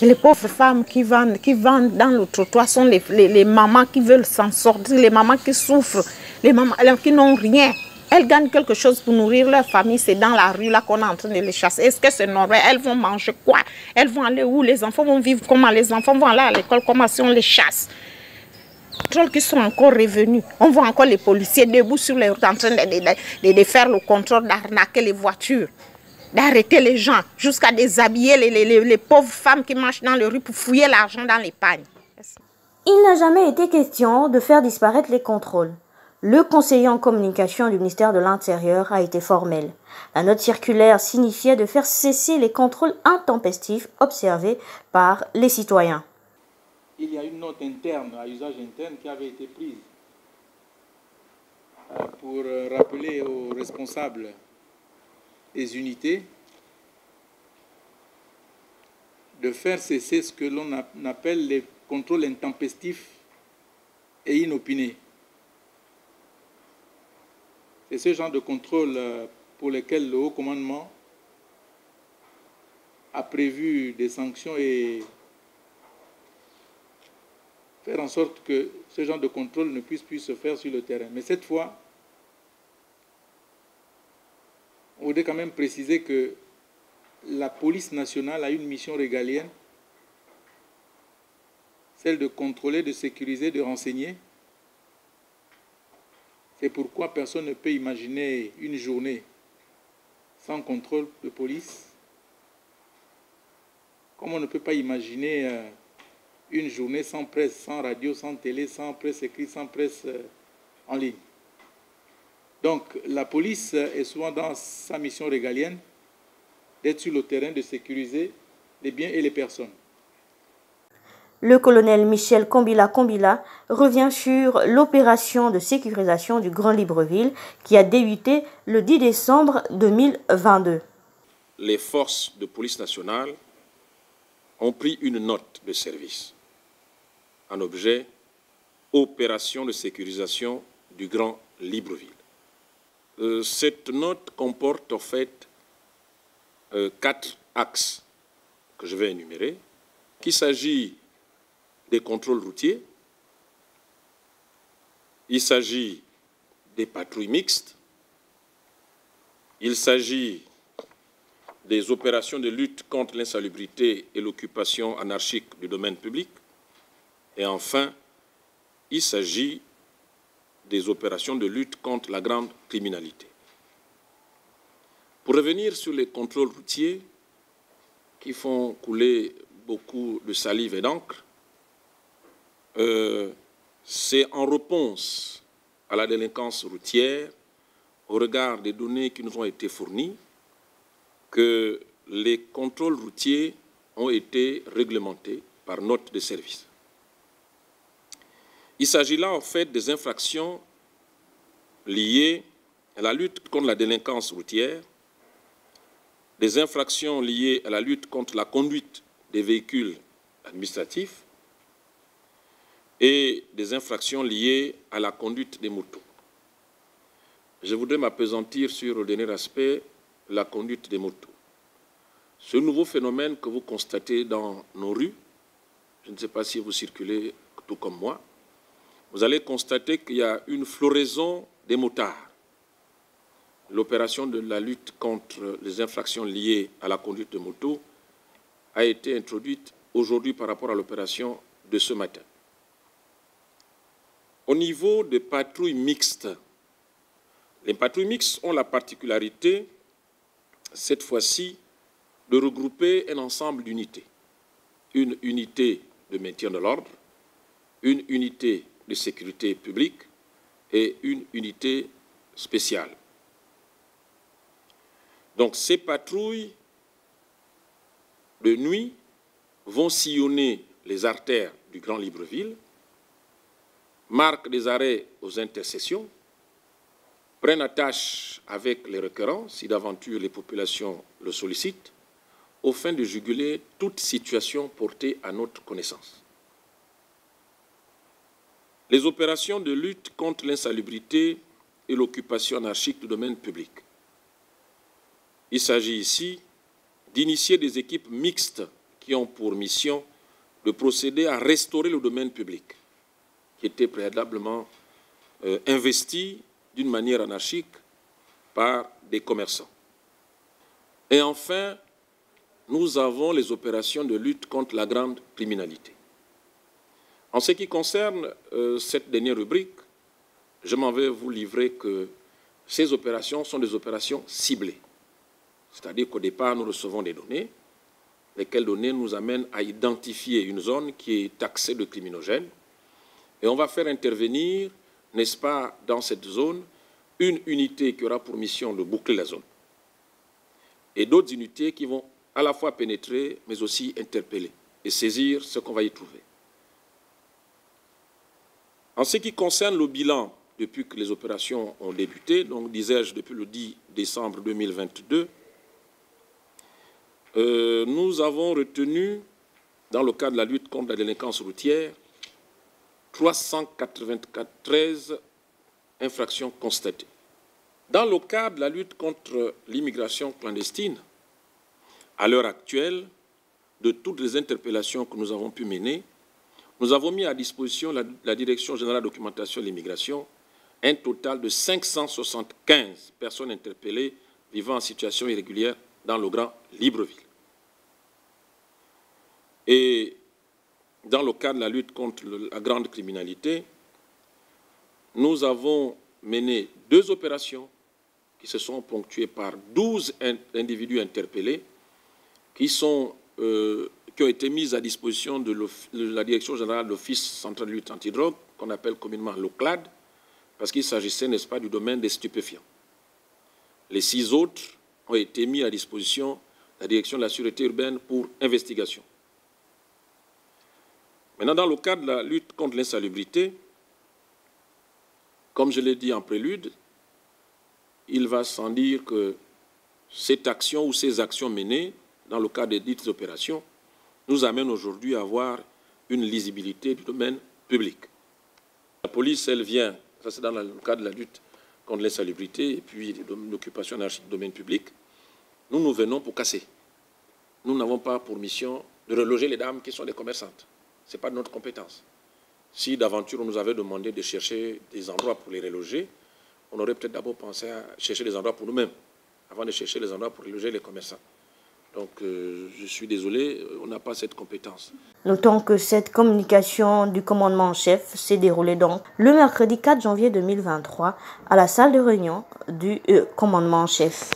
Les pauvres femmes qui vendent dans le trottoir sont les mamans qui veulent s'en sortir, les mamans qui souffrent, les mamans qui n'ont rien. Elles gagnent quelque chose pour nourrir leur famille. C'est dans la rue là qu'on est en train de les chasser. Est-ce que c'est normal? Elles vont manger quoi? Elles vont aller où? Les enfants vont vivre comment? Les enfants vont aller à l'école comment si on les chasse? Contrôles qui sont encore revenus. On voit encore les policiers debout sur les routes en train de faire le contrôle, d'arnaquer les voitures, d'arrêter les gens, jusqu'à déshabiller les pauvres femmes qui marchent dans les rues pour fouiller l'argent dans les pagnes. Il n'a jamais été question de faire disparaître les contrôles. Le conseiller en communication du ministère de l'Intérieur a été formel. La note circulaire signifiait de faire cesser les contrôles intempestifs observés par les citoyens. Il y a une note interne, à usage interne, qui avait été prise pour rappeler aux responsables des unités de faire cesser ce que l'on appelle les contrôles intempestifs et inopinés. C'est ce genre de contrôle pour lequel le haut commandement a prévu des sanctions et faire en sorte que ce genre de contrôle ne puisse plus se faire sur le terrain. Mais cette fois, on voudrait quand même préciser que la police nationale a une mission régalienne, celle de contrôler, de sécuriser, de renseigner. C'est pourquoi personne ne peut imaginer une journée sans contrôle de police, comme on ne peut pas imaginer une journée sans presse, sans radio, sans télé, sans presse écrite, sans presse en ligne. Donc la police est souvent dans sa mission régalienne d'être sur le terrain, de sécuriser les biens et les personnes. Le colonel Michel Kombila revient sur l'opération de sécurisation du Grand Libreville qui a débuté le 10 décembre 2022. Les forces de police nationale ont pris une note de service en objet opération de sécurisation du Grand Libreville. Cette note comporte en fait 4 axes que je vais énumérer, qu'il s'agit des contrôles routiers, il s'agit des patrouilles mixtes, il s'agit des opérations de lutte contre l'insalubrité et l'occupation anarchique du domaine public, et enfin, il s'agit des opérations de lutte contre la grande criminalité. Pour revenir sur les contrôles routiers qui font couler beaucoup de salive et d'encre, c'est en réponse à la délinquance routière, au regard des données qui nous ont été fournies, que les contrôles routiers ont été réglementés par note de service. Il s'agit là en fait des infractions liées à la lutte contre la délinquance routière, des infractions liées à la lutte contre la conduite des véhicules administratifs et des infractions liées à la conduite des motos. Je voudrais m'appesantir sur le dernier aspect, la conduite des motos. Ce nouveau phénomène que vous constatez dans nos rues, je ne sais pas si vous circulez tout comme moi, vous allez constater qu'il y a une floraison des motards. L'opération de la lutte contre les infractions liées à la conduite de moto a été introduite aujourd'hui par rapport à l'opération de ce matin. Au niveau des patrouilles mixtes, les patrouilles mixtes ont la particularité, cette fois-ci, de regrouper un ensemble d'unités. Une unité de maintien de l'ordre, une unité de sécurité publique et une unité spéciale. Donc ces patrouilles de nuit vont sillonner les artères du Grand Libreville, marquent des arrêts aux intersections, prennent attache avec les requérants, si d'aventure les populations le sollicitent, au fin de juguler toute situation portée à notre connaissance. Les opérations de lutte contre l'insalubrité et l'occupation anarchique du domaine public. Il s'agit ici d'initier des équipes mixtes qui qui ont pour mission de procéder à restaurer le domaine public, qui était préalablement investi d'une manière anarchique par des commerçants. Et enfin, nous avons les opérations de lutte contre la grande criminalité. En ce qui concerne cette dernière rubrique, je m'en vais vous livrer que ces opérations sont des opérations ciblées. C'est-à-dire qu'au départ, nous recevons des données, lesquelles données nous amènent à identifier une zone qui est taxée de criminogène. Et on va faire intervenir, n'est-ce pas, dans cette zone, une unité qui aura pour mission de boucler la zone. Et d'autres unités qui vont à la fois pénétrer, mais aussi interpeller et saisir ce qu'on va y trouver. En ce qui concerne le bilan, depuis que les opérations ont débuté, donc disais-je depuis le 10 décembre 2022, nous avons retenu, dans le cadre de la lutte contre la délinquance routière, 393 infractions constatées. Dans le cadre de la lutte contre l'immigration clandestine, à l'heure actuelle, de toutes les interpellations que nous avons pu mener, nous avons mis à disposition la Direction générale de la documentation de l'immigration un total de 575 personnes interpellées vivant en situation irrégulière dans le Grand Libreville. Et dans le cadre de la lutte contre la grande criminalité, nous avons mené 2 opérations qui se sont ponctuées par 12 individus interpellés qui ont été mises à disposition de la Direction générale de l'Office central de lutte antidrogue, qu'on appelle communément l'OCLAD, parce qu'il s'agissait, n'est-ce pas, du domaine des stupéfiants. Les 6 autres ont été mis à disposition de la Direction de la sûreté urbaine pour investigation. Maintenant, dans le cadre de la lutte contre l'insalubrité, comme je l'ai dit en prélude, il va sans dire que cette action ou ces actions menées dans le cadre des dites opérations nous amènent aujourd'hui à avoir une lisibilité du domaine public. La police, elle vient, ça c'est dans le cadre de la lutte contre l'insalubrité et puis l'occupation anarchique du domaine public, nous venons pour casser. Nous n'avons pas pour mission de reloger les dames qui sont des commerçantes. Ce n'est pas de notre compétence. Si d'aventure on nous avait demandé de chercher des endroits pour les reloger, on aurait peut-être d'abord pensé à chercher des endroits pour nous-mêmes, avant de chercher des endroits pour reloger les commerçants. Donc je suis désolé, on n'a pas cette compétence. Notons que cette communication du commandement en chef s'est déroulée donc le mercredi 4 janvier 2023 à la salle de réunion du commandement en chef.